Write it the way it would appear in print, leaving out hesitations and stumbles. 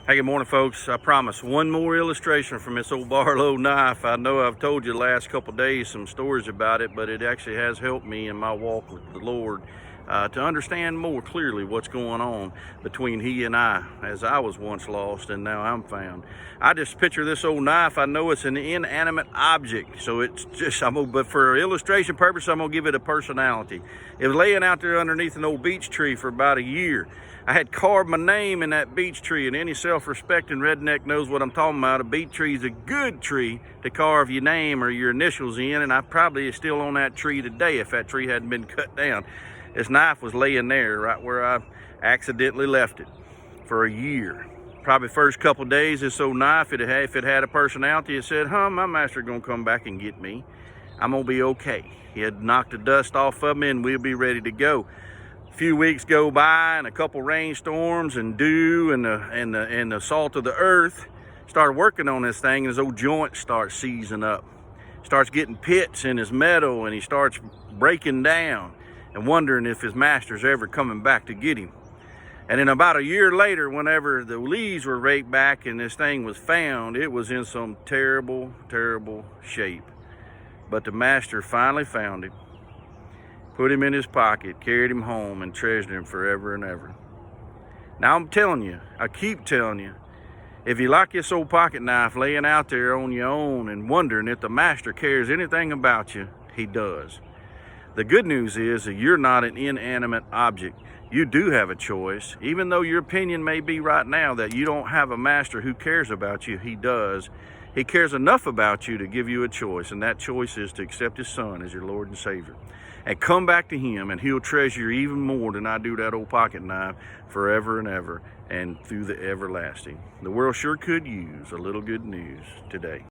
Hey, good morning, folks. I promise one more illustration from this old Barlow knife. I know I've told you the last couple days some stories about it, but it actually has helped me in my walk with the Lord to understand more clearly what's going on between He and I, as I was once lost and now I'm found. I just picture this old knife. I know it's an inanimate object, so it's just, but for illustration purpose, I'm gonna give it a personality. It was laying out there underneath an old beech tree for about a year. I had carved my name in that beech tree, and any self-respecting redneck knows what I'm talking about. A beech tree is a good tree to carve your name or your initials in, and I probably is still on that tree today if that tree hadn't been cut down. This knife was laying there right where I accidentally left it for a year. Probably first couple days, this old knife, if it had a personality, it said, my master gonna come back and get me. I'm gonna be okay. He had knocked the dust off of me and we'll be ready to go. A few weeks go by and a couple rainstorms and dew and the salt of the earth started working on this thing, and his old joints start seizing up. Starts getting pits in his metal, and he starts breaking down and wondering if his master's ever coming back to get him. And then about a year later, whenever the leaves were raked back and this thing was found, it was in some terrible, terrible shape. But the master finally found it, put him in his pocket, carried him home, and treasured him forever and ever. Now I'm telling you, I keep telling you, if you like this old pocket knife laying out there on your own and wondering if the master cares anything about you, he does. The good news is that you're not an inanimate object. You do have a choice. Even though your opinion may be right now that you don't have a master who cares about you, he does. He cares enough about you to give you a choice, and that choice is to accept his son as your Lord and Savior. And come back to him, and he'll treasure you even more than I do that old pocket knife forever and ever and through the everlasting. The world sure could use a little good news today.